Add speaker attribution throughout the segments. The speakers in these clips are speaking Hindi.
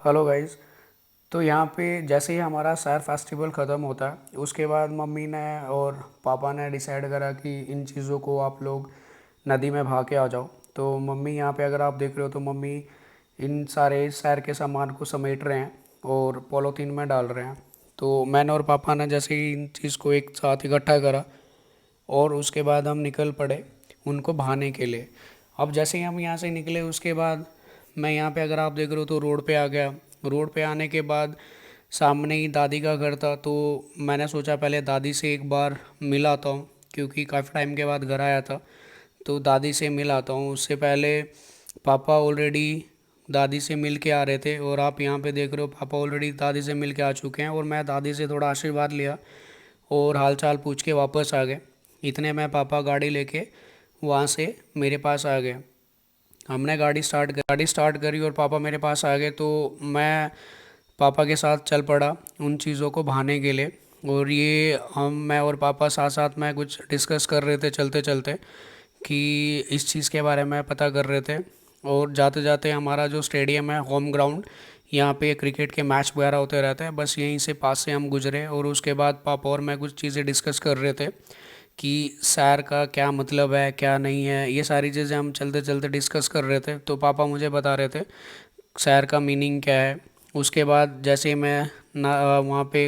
Speaker 1: Hello guys. तो यहाँ पे जैसे ही हमारा सैर फेस्टिवल ख़त्म होता है उसके बाद मम्मी ने और पापा ने डिसाइड करा कि इन चीज़ों को आप लोग नदी में बहा के आ जाओ। तो मम्मी यहाँ पे अगर आप देख रहे हो तो मम्मी इन सारे सैर के सामान को समेट रहे हैं और पॉलीथीन में डाल रहे हैं। तो मैंने और पापा ने जैसे ही इन चीज़ को एक साथ इकट्ठा करा और उसके बाद हम निकल पड़े उनको बहाने के लिए। अब जैसे ही हम यहाँ से निकले उसके बाद मैं यहाँ पे अगर आप देख रहे हो तो रोड पे आ गया। रोड पे आने के बाद सामने ही दादी का घर था, तो मैंने सोचा पहले दादी से एक बार मिल आता हूँ क्योंकि काफ़ी टाइम के बाद घर आया था। तो दादी से मिल आता हूँ। उससे पहले पापा ऑलरेडी दादी से मिल के आ रहे थे और आप यहाँ पे देख रहे हो पापा ऑलरेडी दादी से मिल के आ चुके हैं और मैं दादी से थोड़ा आशीर्वाद लिया और हाल चाल पूछ के वापस आ गए। इतने में पापा गाड़ी लेके वहाँ से मेरे पास आ गए। हमने गाड़ी स्टार्ट करी और पापा मेरे पास आ गए, तो मैं पापा के साथ चल पड़ा उन चीज़ों को बहाने के लिए। और ये मैं और पापा साथ साथ में कुछ डिस्कस कर रहे थे चलते चलते कि इस चीज़ के बारे में पता कर रहे थे। और जाते जाते हमारा जो स्टेडियम है होम ग्राउंड, यहाँ पे क्रिकेट के मैच वगैरह होते रहते हैं, बस यहीं से पास से हम गुजरे और उसके बाद पापा और मैं कुछ चीज़ें डिस्कस कर रहे थे कि सैर का क्या मतलब है क्या नहीं है। ये सारी चीज़ें हम चलते चलते डिस्कस कर रहे थे, तो पापा मुझे बता रहे थे सैर का मीनिंग क्या है। उसके बाद जैसे ही मैं ना वहाँ पे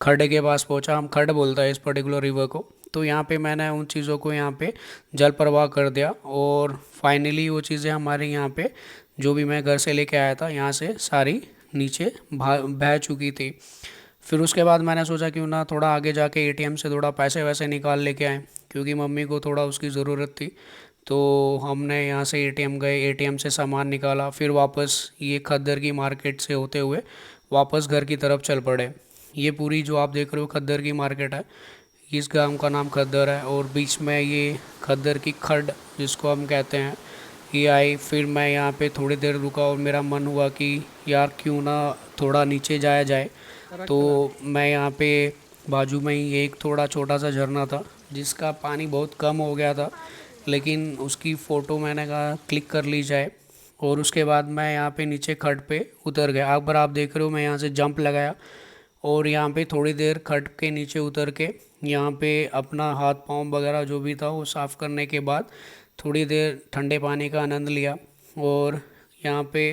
Speaker 1: खड्डे के पास पहुँचा, हम खड्ड बोलता है इस पर्टिकुलर रिवर को, तो यहाँ पे मैंने उन चीज़ों को यहाँ पे जल प्रवाह कर दिया और फाइनली वो चीज़ें हमारे यहाँ पे जो भी मैं घर से लेके आया था यहाँ से सारी नीचे बह चुकी थी। फिर उसके बाद मैंने सोचा क्यों ना थोड़ा आगे जाके एटीएम से थोड़ा पैसे वैसे निकाल लेके आए क्योंकि मम्मी को थोड़ा उसकी ज़रूरत थी। तो हमने यहाँ से एटीएम गए, एटीएम से सामान निकाला, फिर वापस ये खद्दर की मार्केट से होते हुए वापस घर की तरफ चल पड़े। ये पूरी जो आप देख रहे हो खद्दर की मार्केट है, इस गांव का नाम खद्दर है और बीच में ये खद्दर की खड्ड जिसको हम कहते हैं ये आई। फिर मैं यहाँ पे थोड़ी देर रुका और मेरा मन हुआ कि यार क्यों ना थोड़ा नीचे जाया जाए। तो मैं यहाँ पे बाजू में ही एक थोड़ा छोटा सा झरना था जिसका पानी बहुत कम हो गया था, लेकिन उसकी फ़ोटो मैंने कहा क्लिक कर ली जाए। और उसके बाद मैं यहाँ पे नीचे खड्ड पे उतर गया। अगर आप देख रहे हो मैं यहाँ से जंप लगाया और यहाँ पे थोड़ी देर खड्ड के नीचे उतर के यहाँ पे अपना हाथ पाँव वगैरह जो भी था वो साफ़ करने के बाद थोड़ी देर ठंडे पानी का आनंद लिया और यहाँ पे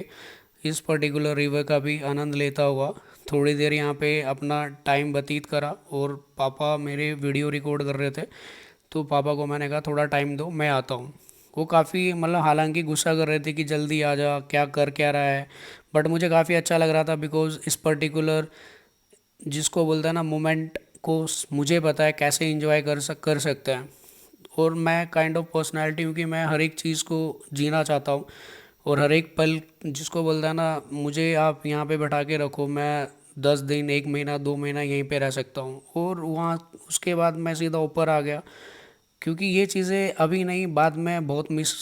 Speaker 1: इस पर्टिकुलर रिवर का भी आनंद लेता हुआ थोड़ी देर यहाँ पे अपना टाइम व्यतीत करा। और पापा मेरे वीडियो रिकॉर्ड कर रहे थे, तो पापा को मैंने कहा थोड़ा टाइम दो मैं आता हूँ। वो काफ़ी मतलब हालांकि गुस्सा कर रहे थे कि जल्दी आ जा क्या कर क्या रहा है, बट मुझे काफ़ी अच्छा लग रहा था बिकॉज़ इस पर्टिकुलर जिसको बोलते हैं ना मोमेंट को मुझे पता है कैसे इंजॉय कर सकते हैं। और मैं काइंड ऑफ पर्सनैलिटी हूँ कि मैं हर एक चीज़ को जीना चाहता हूँ और हर एक पल जिसको बोलता है ना मुझे आप यहाँ पे बैठा के रखो, मैं 10 दिन 1 महीना 2 महीना यहीं पे रह सकता हूँ। और वहाँ उसके बाद मैं सीधा ऊपर आ गया क्योंकि ये चीज़ें अभी नहीं बाद में बहुत मिस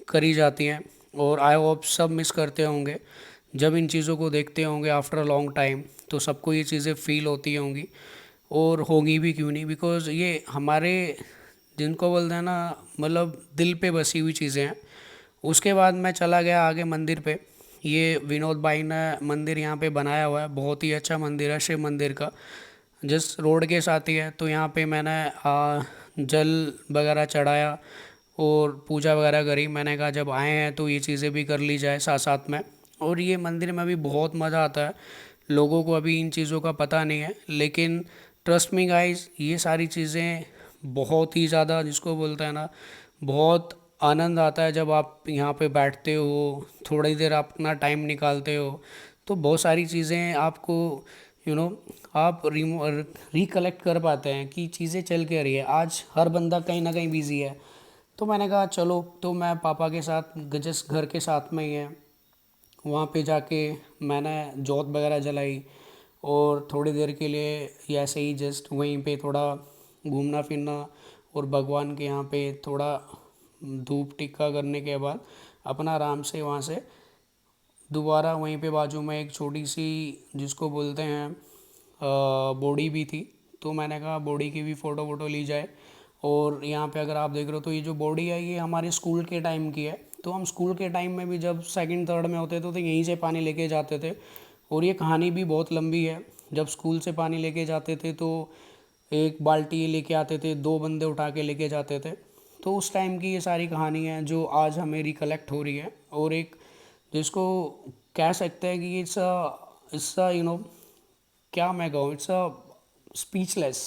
Speaker 1: करी जाती हैं और आई होप सब मिस करते होंगे जब इन चीज़ों को देखते होंगे आफ्टर अ लॉन्ग टाइम। तो सबको ये चीज़ें फील होती होंगी और होगी भी क्यों नहीं, बिकॉज़ ये हमारे जिनको बोलते हैं ना मतलब दिल पे बसी हुई चीज़ें हैं। उसके बाद मैं चला गया आगे मंदिर पे। ये विनोद भाई ने मंदिर यहाँ पे बनाया हुआ है, बहुत ही अच्छा मंदिर है शिव मंदिर का, जिस रोड के साथ ही है। तो यहाँ पे मैंने जल वगैरह चढ़ाया और पूजा वगैरह करी। मैंने कहा जब आए हैं तो ये चीज़ें भी कर ली जाए साथ साथ में। और ये मंदिर में भी बहुत मज़ा आता है। लोगों को अभी इन चीज़ों का पता नहीं है, लेकिन ट्रस्ट मी गाइस ये सारी चीज़ें बहुत ही ज़्यादा जिसको बोलते हैं ना बहुत आनंद आता है जब आप यहाँ पे बैठते हो थोड़ी देर आप अपना टाइम निकालते हो। तो बहुत सारी चीज़ें आपको यू नो आप रिकलेक्ट कर पाते हैं कि चीज़ें चल के रही है। आज हर बंदा कहीं ना कहीं बिजी है, तो मैंने कहा चलो, तो मैं पापा के साथ जिस घर के साथ में ही है वहाँ पे जाके मैंने जोत वगैरह जलाई और थोड़ी देर के लिए या ऐसे ही जस्ट वहीं पे थोड़ा घूमना फिरना और भगवान के यहाँ पे थोड़ा धूप टिक्का करने के बाद अपना आराम से वहाँ से दोबारा वहीं पे बाजू में एक छोटी सी जिसको बोलते हैं बोड़ी भी थी, तो मैंने कहा बोड़ी की भी फ़ोटो वोटो ली जाए। और यहाँ पे अगर आप देख रहे हो तो ये जो बॉडी है ये हमारे स्कूल के टाइम की है। तो हम स्कूल के टाइम में भी जब सेकंड थर्ड में होते थे तो यहीं से पानी लेके जाते थे और ये कहानी भी बहुत लंबी है। जब स्कूल से पानी लेके जाते थे तो एक बाल्टी लेके आते थे, दो बंदे उठा के लेके जाते थे। तो उस टाइम की ये सारी कहानी है जो आज हमें रिकलेक्ट हो रही है, और एक जिसको कह सकते हैं कि इट्स अ क्या मैं कहूँ, इट्स अ स्पीचलेस।